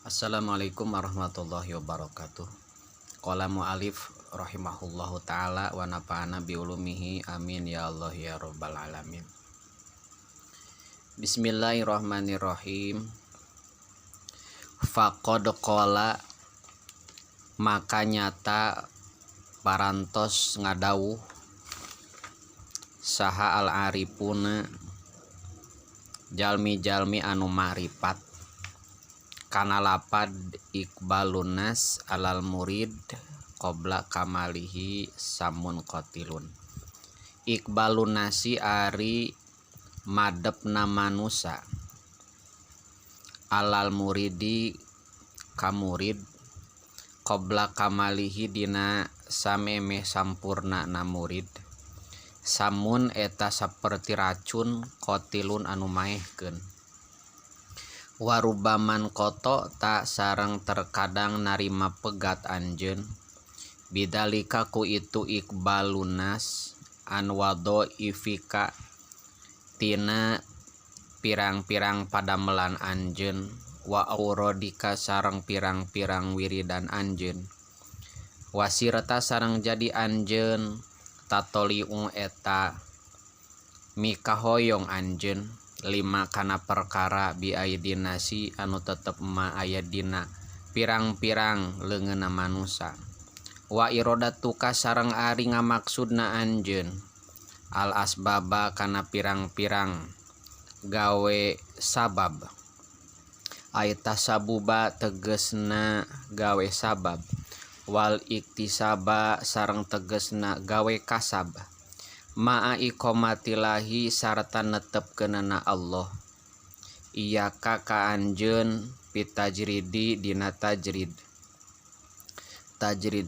Assalamualaikum warahmatullahi wabarakatuh. Qala mu'alif rahimahullahu ta'ala wa nafa'ana biulumihi amin ya Allah ya rabbal alamin. Bismillahirrahmanirrahim. Faqad qala, maka nyata parantos ngadawuh saha al arifuna jalmi-jalmi anu ma'rifat kana lapad iqbalun nas alal murid qabla kamalihi samun qatilun. Iqbalun nasi ari madepna manusa alal muridi kamurid qabla kamalihi dina sameme sampurna na murid samun eta saperti racun qatilun anu maehkeun. Warubaman koto tak sareng terkadang narima pegat anjeun bidalika ku itu iqbalunas an wado ifika tina pirang-pirang padamelan anjeun wa aurodika sareng pirang-pirang wiridan anjeun wasirta sareng jadi anjeun tatoliu eta mikahoyong anjeun lima kana perkara bi aidinasi anu tetep ma aya dina pirang-pirang leungeunna manusa wa irodatuka sareng ari ngamaksudna anjeun al asbaba kana pirang-pirang gawe sabab aita sabuba tegesna gawe sabab wal iktisaba sareng tegesna gawe kasab ma'a iqomatilahi sarta netepkeunana Allah iyyaka ka anjeun pitajridi dina tajrid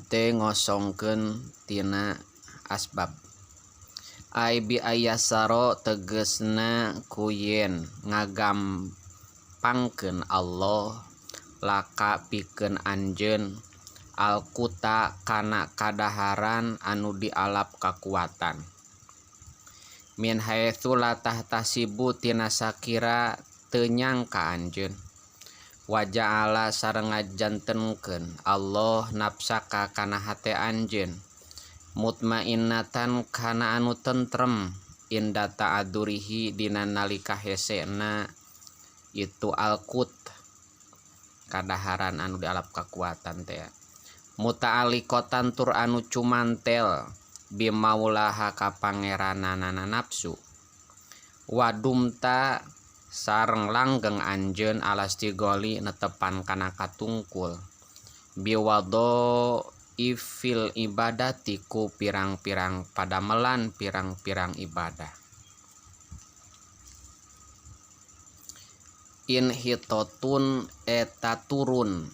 teh ngosongkeun tina asbab ai bi ayasaro tegesna kuyen ngagampangkeun Allah laka pikeun anjeun alkuta kana kadaharan anu dialap kakuatan min haitsu la tahtasibu tina sakira teu nyangka anjeun wa ja'ala sareng ngajantenkeun Allah nafsaka kana hate anjeun mutmainnatan kana anu tentrem inda ta'adurihi dina nalika hesena itu alqut kadaharan anu dialap kakuatan teh muta'alliqatan tur anu cumantel bimaulaha ka pangeranana nafsu wadumta sareng langgeng anjeun alastigoli netepan kana katungkul biwado ifil ibadati ku pirang-pirang padamelan pirang-pirang ibadah in hitotun eta turun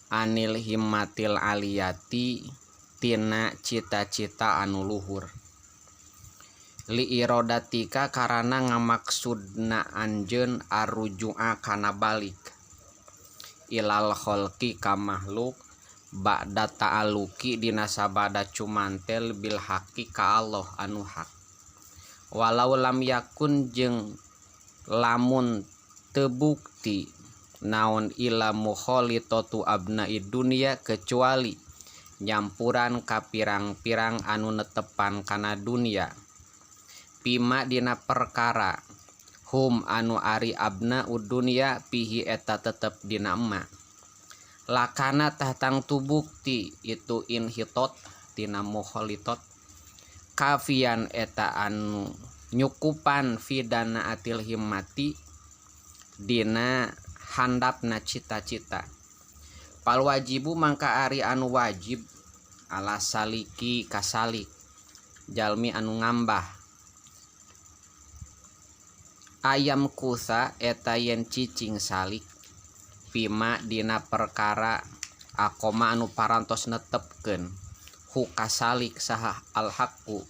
anil himmatil aliyati tina cita-cita anu luhur li irodatika karana ngamaksudna anjeun arujua kana balik ilal kholqi ka makhluk ba'da ta'aluki dina sabada cumantel bil haqi ka Allah anu hak walau lam yakun jeung lamun teu bukti naon ila mukholitatu abnaid dunya kecuali nyampuran ka pirang-pirang anu netepan kana dunia pima dina perkara hum anu ari abna udunya pihi eta tetep dina emma lakana tahtang tubukti itu inhitot tina mukholitot kafian eta anu nyukupan fidana atil himmati dina handapna cita-cita pal wajibu mangka ari anu wajib ala saliki kasalik jalmi anu ngambah ayam kusa eta yen cicing salik pima dina perkara akoma anu parantos netepkeun hu kasalik saha al haqqu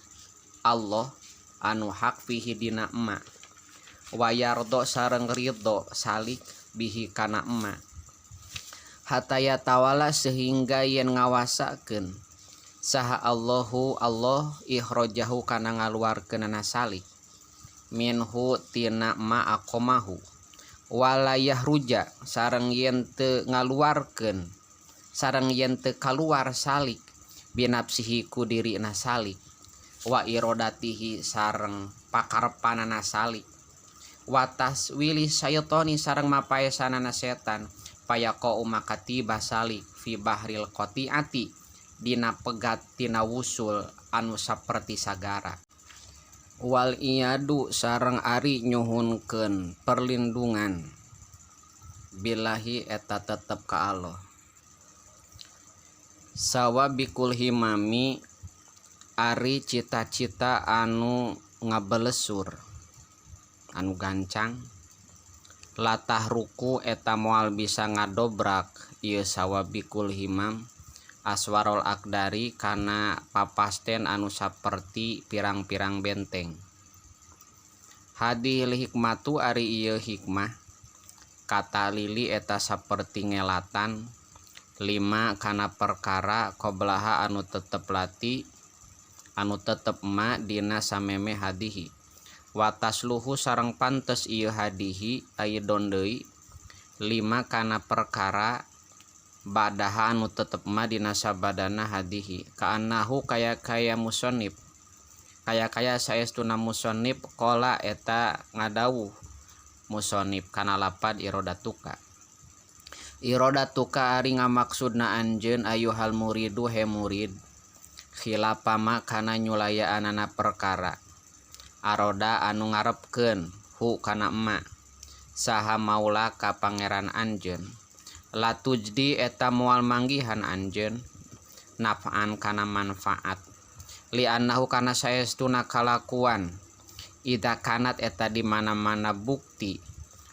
Allah anu hak fihi dina emma wayardo sareng ridho salik bihi kana emma hataya tawala sehingga yen ngawasakeun saha Allahu Allah ikhrajahu kana ngaluarkeunana salik minhu tina ma aqomahu walayah ruja sareng yen teu ngaluarkeun sareng yen teu kaluar salik binapsihi ku dirina salik wa irodatihi sareng pakarepanana salik watas wilih saytoni sareng mapaesanana setan payaqo maka tiba salik fi bahril qati'ati dina pegat tina wusul anu saperti sagara wal iyadu sareng ari nyuhunkeun perlindungan billahi eta tetep ka Allah sawabikul himami ari cita-cita anu ngabelesur anu gancang latah ruku eta moal bisa ngadobrak ieu sawabikul himam aswarol akdari kana papasten anu saperti pirang-pirang benteng hadil hikmatu ari ieu hikmah kata lili eta saperti ngelatan 5 kana perkara qoblaha anu tetep lati anu tetep ma dina sameme hadihi watas luhu sareng pantes ieu hadihi ayeudon deui 5 kana perkara badaha anu tetep ma dina sabadana hadihi kaanahu kaya musannif kaya saestuna musannif qala eta ngadawuh musannif kana lapad irodatuka ari ngamaksudna anjeun ayuhal muridu he murid khilapama kana nyulayaanana perkara aroda anu ngarepkeun hu kana emma saha maula ka pangeran anjeun latujdi eta moal manggihan anjeun naf'an kana manfaat li annahu kana saestuna kalakuan ida kanat eta di mana-mana bukti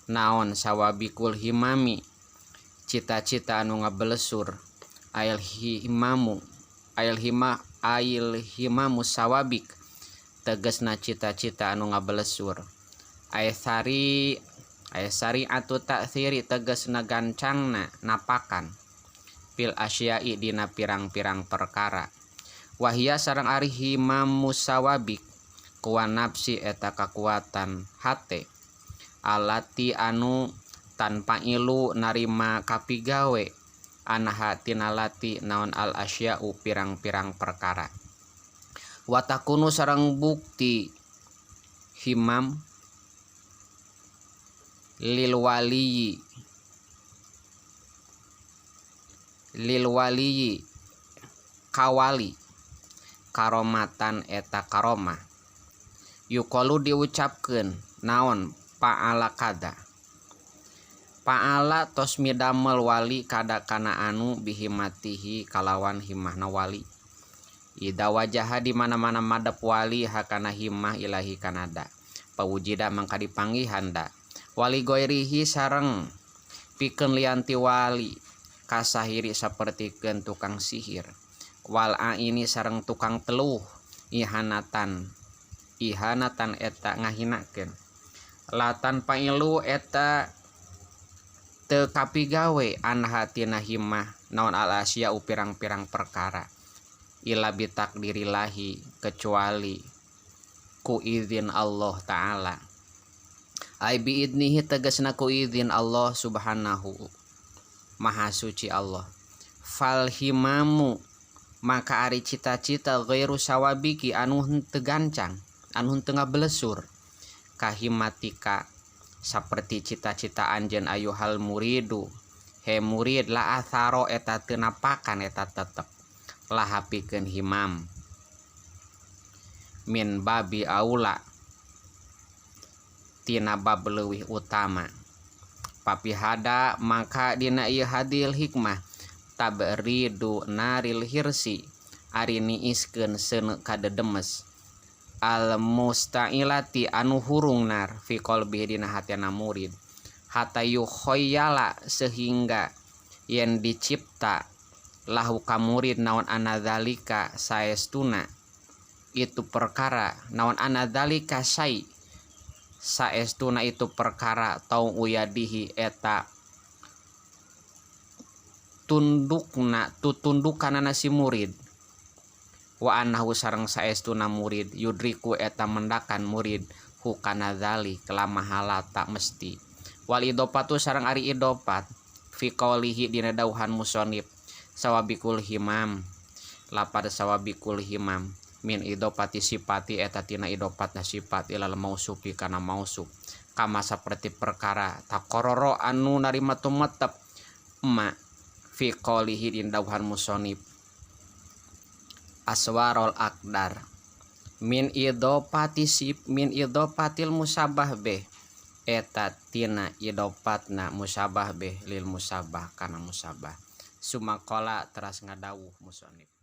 naon sawabikul himami cita-cita anu ngabelesur ail himamu sawabik tegesna cita-cita anu ngabelesur aisari atu taksiri tegesna gancangna napakan pil asyai dina pirang-pirang perkara wahia sareng ari himamu sawabik kuwa nafsi eta kakuatan hate alati anu tanpa ilu narima kapigawe anaha tinalati naon al asya'u pirang-pirang perkara watakunu sareng bukti himam lil waliyi kawali karomatan eta karomah yuqalu diucapkeun naon pa'ala kada pa'ala tos midamel wali kada kana anu bihimatihi kalawan himmahna wali ida wajaha di mana-mana madep wali hakana himmah ilahi kanada pawujida mangka dipanggihan da wali goirihi sareng pikeun lianti wali kasahiri sapertikeun tukang sihir wal aini sareng tukang teluh ihanatan eta ngahinakeun latan pailu eta teu kapigawe anha tina himmah naon al asya pirang-pirang perkara ila bitakdirillahi kecuali ku izin Allah taala ai bi idnihi tegasna ku izin Allah subhanahu maha suci Allah fal himamu maka ari cita-cita ghairu sawabiki anu henteu gancang anu henteu ngabelesur kahimatika saperti cita-cita anjeun ayuhal muridu he murid la atharo eta teu napakan eta tetep lah pikeun himam min babi aula tina bab leuwih utama papihada maka dina ieu hadil hikmah tabridu naril hirsi ari niiskeun seuneu kadedemes al mustailati anu hurung nar fi qalbi dina hatena murid hatta yukhayyala sehingga yen dicipta lahu ka murid naon anadzalika saestuna itu perkara naon anadzalika saestuna itu perkara tau uyadihi eta tutundukanana si murid wa annahu sareng saestuna murid yudriku eta mendakan murid hukana dzalik lamahala tak mesti Wal idopatu sareng ari idopat fi qaulihi dina dauhan musonib sawabikul himam lapad sawabikul himam min idopati sifati eta tina idopatna sifat ilal mausufi kana mausuf kama saperti perkara takororo anu narima tumetep ma fi qaulihi dina dauhan musonib aswarul aqdar min idopatil musabah be eta tina idopatna musabah be lil musabah kana musabah sumakola teras ngadawuh musonib